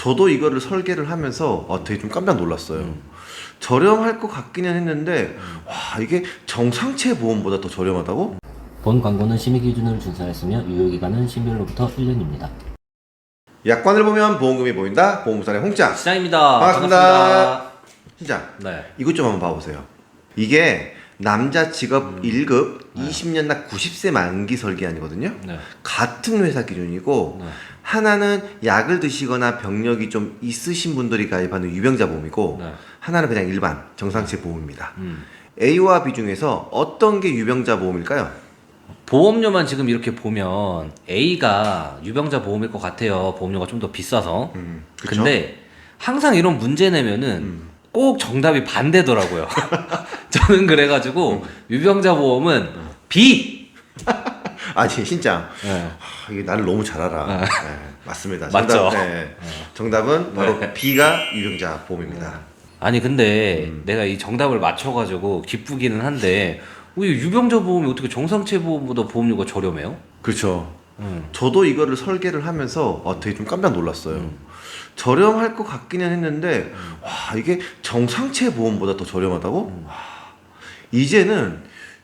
저도 이거를 설계를 하면서 되게 좀 깜짝 놀랐어요. 저렴할 것 같기는 했는데 와 이게 정상체 보험보다 더 저렴하다고? 본 광고는 심의 기준을 준수하였으며 유효기간은 신별로부터 1년입니다. 약관을 보면 보험금이 보인다. 보험부산의 홍짱. 시장입니다. 반갑습니다. 진짜 네. 이것 좀 한번 봐보세요. 이게 남자 직업 1급 20년 나 90세 만기 설계안이거든요. 네. 같은 회사 기준이고 네. 하나는 약을 드시거나 병력이 좀 있으신 분들이 가입하는 유병자 보험이고 네. 하나는 그냥 일반 정상체 보험입니다. A와 B 중에서 어떤 게 유병자 보험일까요? 보험료만 지금 이렇게 보면 A가 유병자 보험일 것 같아요. 보험료가 좀 더 비싸서. 그쵸? 근데 항상 이런 문제 내면은 꼭 정답이 반대더라고요. 저는 그래가지고 유병자 보험은 B. 아 진짜 네. 이게 나를 너무 잘 알아. 네, 맞습니다. 맞죠? 정답은 바로 B가 유병자 보험입니다. 아니 근데 내가 이 정답을 맞춰가지고 기쁘기는 한데 왜 유병자 보험이 어떻게 정상체 보험보다 보험료가 저렴해요? 그렇죠. 저도 이거를 설계를 하면서 되게 좀 깜짝 놀랐어요. 저렴할 것 같기는 했는데 와 이게 정상체 보험보다 더 저렴하다고? 와, 이제는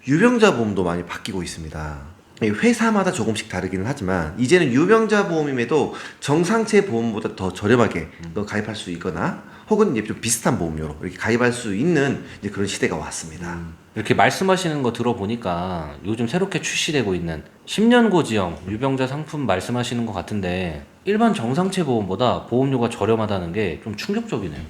유병자 보험도 많이 바뀌고 있습니다. 이 회사마다 조금씩 다르기는 하지만 이제는 유병자 보험임에도 정상체 보험보다 더 저렴하게 가입할 수 있거나 혹은 이제 좀 비슷한 보험료로 이렇게 가입할 수 있는 이제 그런 시대가 왔습니다. 이렇게 말씀하시는 거 들어보니까 요즘 새롭게 출시되고 있는 10년 고지형 유병자 상품 말씀하시는 것 같은데 일반 정상체 보험보다 보험료가 저렴하다는 게 좀 충격적이네요.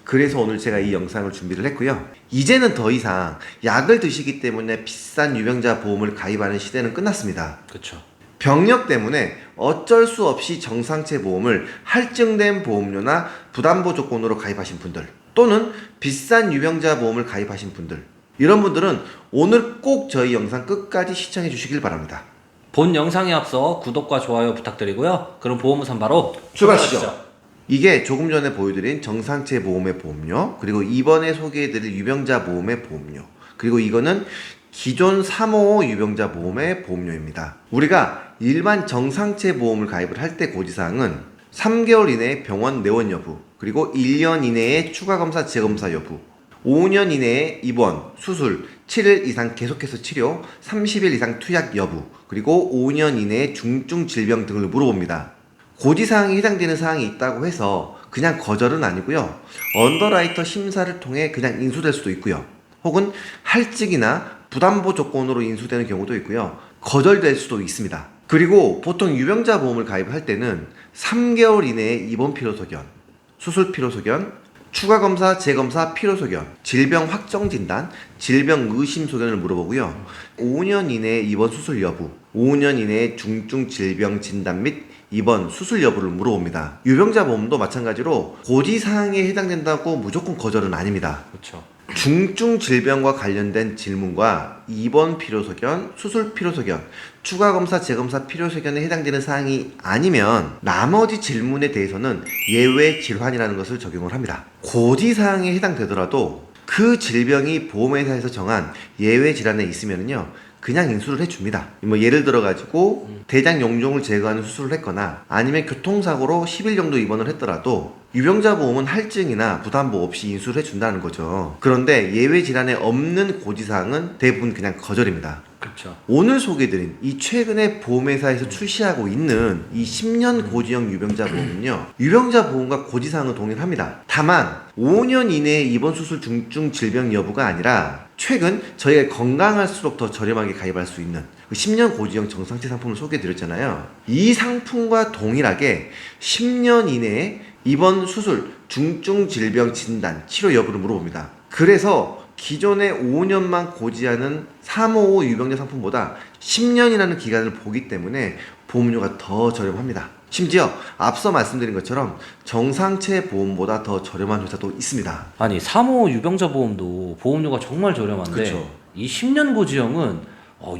그래서 오늘 제가 이 영상을 준비를 했고요. 이제는 더 이상 약을 드시기 때문에 비싼 유병자 보험을 가입하는 시대는 끝났습니다. 그렇죠. 병력 때문에 어쩔 수 없이 정상체 보험을 할증된 보험료나 부담보 조건으로 가입하신 분들 또는 비싼 유병자 보험을 가입하신 분들 이런 분들은 오늘 꼭 저희 영상 끝까지 시청해 주시길 바랍니다. 본 영상에 앞서 구독과 좋아요 부탁드리고요. 그럼 보험우선 바로 출발하시죠. 이게 조금 전에 보여드린 정상체 보험의 보험료, 그리고 이번에 소개해드릴 유병자 보험의 보험료, 그리고 이거는 기존 355 유병자 보험의 보험료입니다. 우리가 일반 정상체 보험을 가입을 할 때 고지사항은 3개월 이내에 병원 내원 여부, 그리고 1년 이내에 추가검사 재검사 여부, 5년 이내에 입원, 수술, 7일 이상 계속해서 치료, 30일 이상 투약 여부, 그리고 5년 이내에 중증 질병 등을 물어봅니다. 고지사항에 해당되는 사항이 있다고 해서 그냥 거절은 아니고요. 언더라이터 심사를 통해 그냥 인수될 수도 있고요. 혹은 할증이나 부담보 조건으로 인수되는 경우도 있고요. 거절될 수도 있습니다. 그리고 보통 유병자 보험을 가입할 때는 3개월 이내에 입원 필요 소견, 수술 필요 소견, 추가검사, 재검사, 필요 소견, 질병 확정 진단, 질병 의심 소견을 물어보고요. 5년 이내에 입원 수술 여부, 5년 이내에 중증 질병 진단 및 입원 수술 여부를 물어봅니다. 유병자 보험도 마찬가지로 고지사항에 해당된다고 무조건 거절은 아닙니다. 그렇죠. 중증 질병과 관련된 질문과 입원 필요 소견, 수술 필요 소견, 추가 검사, 재검사 필요 소견에 해당되는 사항이 아니면 나머지 질문에 대해서는 예외 질환이라는 것을 적용을 합니다. 고지 사항에 해당되더라도 그 질병이 보험회사에서 정한 예외 질환에 있으면요. 그냥 인수를 해줍니다. 뭐 예를 들어가지고 대장 용종을 제거하는 수술을 했거나 아니면 교통사고로 10일 정도 입원을 했더라도 유병자 보험은 할증이나 부담보 없이 인수를 해준다는 거죠. 그런데 예외 질환에 없는 고지사항은 대부분 그냥 거절입니다. 그렇죠. 오늘 소개해드린 이 최근에 보험회사에서 출시하고 있는 이 10년 고지형 유병자 보험은요. 유병자 보험과 고지사항은 동일합니다. 다만 5년 이내에 입원 수술 중증 질병 여부가 아니라 최근 저희가 건강할수록 더 저렴하게 가입할 수 있는 10년 고지형 정상체 상품을 소개해드렸잖아요. 이 상품과 동일하게 10년 이내에 입원 수술 중증 질병 진단 치료 여부를 물어봅니다. 그래서 기존의 5년만 고지하는 355 유병자 상품보다 10년이라는 기간을 보기 때문에 보험료가 더 저렴합니다. 심지어 앞서 말씀드린 것처럼 정상체 보험보다 더 저렴한 회사도 있습니다. 아니 355 유병자 보험도 보험료가 정말 저렴한데 그쵸. 이 10년 고지형은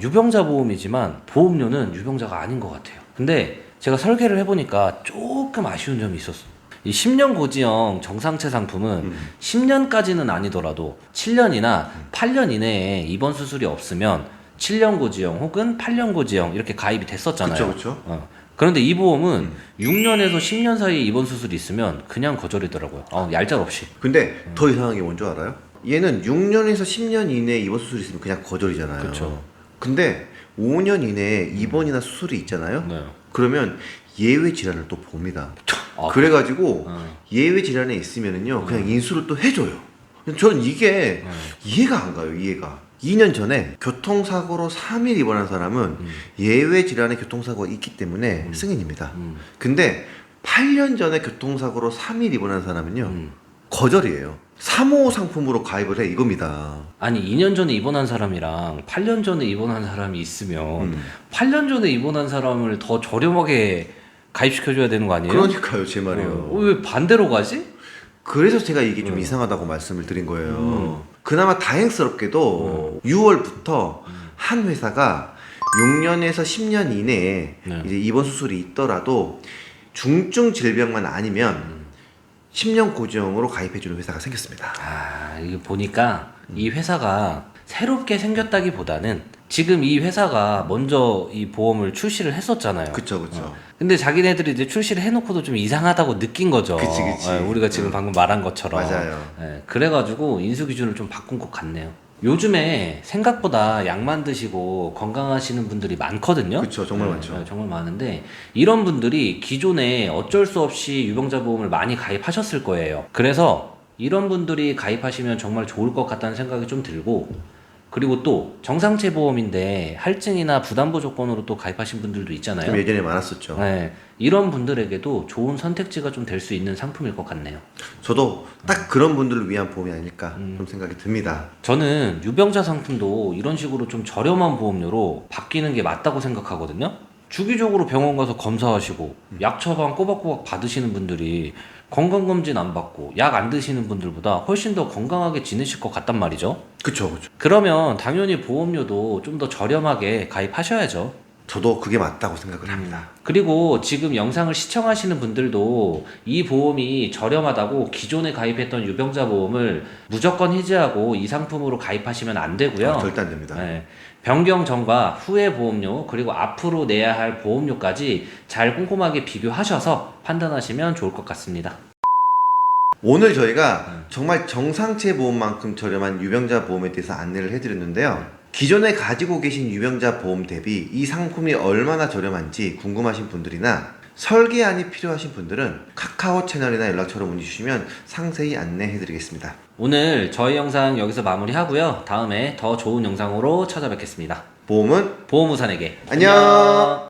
유병자 보험이지만 보험료는 유병자가 아닌 것 같아요. 근데 제가 설계를 해보니까 조금 아쉬운 점이 있었어. 이 10년 고지형 정상체 상품은 10년까지는 아니더라도 7년이나 8년 이내에 입원 수술이 없으면 7년 고지형 혹은 8년 고지형 이렇게 가입이 됐었잖아요. 그쵸. 그런데 이 보험은 6년에서 10년 사이에 입원 수술이 있으면 그냥 거절이더라고요. 얄짤없이. 근데 더 이상한 게 뭔지 알아요? 얘는 6년에서 10년 이내에 입원 수술이 있으면 그냥 거절이잖아요. 그쵸. 근데 5년 이내에 입원이나 수술이 있잖아요. 네. 그러면 예외 질환을 또 봅니다. 아, 그래가지고 어. 예외 질환에 있으면은요 그냥 인수를 또 해줘요. 저는 이게 이해가 안 가요. 이해가. 2년 전에 교통사고로 3일 입원한 사람은 예외 질환의 교통사고가 있기 때문에 승인입니다. 근데 8년 전에 교통사고로 3일 입원한 사람은요 거절이에요. 3호 상품으로 가입을 해 이겁니다. 아니 2년 전에 입원한 사람이랑 8년 전에 입원한 사람이 있으면 8년 전에 입원한 사람을 더 저렴하게 가입시켜줘야 되는 거 아니에요? 그러니까요, 제 말이에요. 왜 반대로 가지? 그래서 제가 이게 좀 이상하다고 말씀을 드린 거예요. 그나마 다행스럽게도 6월부터 한 회사가 6년에서 10년 이내에 네. 이제 입원 수술이 있더라도 중증 질병만 아니면 10년 고지형으로 가입해주는 회사가 생겼습니다. 이게 보니까 이 회사가 새롭게 생겼다기보다는 지금 이 회사가 먼저 이 보험을 출시를 했었잖아요. 그쵸, 그쵸. 근데 자기네들이 이제 출시를 해놓고도 좀 이상하다고 느낀 거죠. 그치, 그치. 우리가 지금 방금 말한 것처럼. 맞아요. 그래가지고 인수 기준을 좀 바꾼 것 같네요. 요즘에 생각보다 약만 드시고 건강하시는 분들이 많거든요. 그쵸, 정말 많죠. 정말 많은데 이런 분들이 기존에 어쩔 수 없이 유병자 보험을 많이 가입하셨을 거예요. 그래서 이런 분들이 가입하시면 정말 좋을 것 같다는 생각이 좀 들고, 그리고 또 정상체 보험인데 할증이나 부담보 조건으로 또 가입하신 분들도 있잖아요. 좀 예전에 많았었죠. 네, 이런 분들에게도 좋은 선택지가 좀 될 수 있는 상품일 것 같네요. 저도 딱 그런 분들을 위한 보험이 아닐까 좀 생각이 듭니다. 저는 유병자 상품도 이런 식으로 좀 저렴한 보험료로 바뀌는 게 맞다고 생각하거든요. 주기적으로 병원 가서 검사하시고 약 처방 꼬박꼬박 받으시는 분들이 건강검진 안 받고 약 안 드시는 분들보다 훨씬 더 건강하게 지내실 것 같단 말이죠. 그쵸, 그쵸. 그러면 당연히 보험료도 좀 더 저렴하게 가입하셔야죠. 저도 그게 맞다고 생각을 합니다. 그리고 지금 영상을 시청하시는 분들도 이 보험이 저렴하다고 기존에 가입했던 유병자 보험을 무조건 해지하고 이 상품으로 가입하시면 안 되고요. 절대 안 됩니다. 네. 변경 전과 후의 보험료 그리고 앞으로 내야 할 보험료까지 잘 꼼꼼하게 비교하셔서 판단하시면 좋을 것 같습니다. 오늘 저희가 정말 정상체 보험만큼 저렴한 유병자 보험에 대해서 안내를 해드렸는데요. 기존에 가지고 계신 유병자 보험 대비 이 상품이 얼마나 저렴한지 궁금하신 분들이나 설계안이 필요하신 분들은 카카오 채널이나 연락처로 문의 주시면 상세히 안내해드리겠습니다. 오늘 저희 영상 여기서 마무리하고요. 다음에 더 좋은 영상으로 찾아뵙겠습니다. 보험은 보험우산에게 안녕.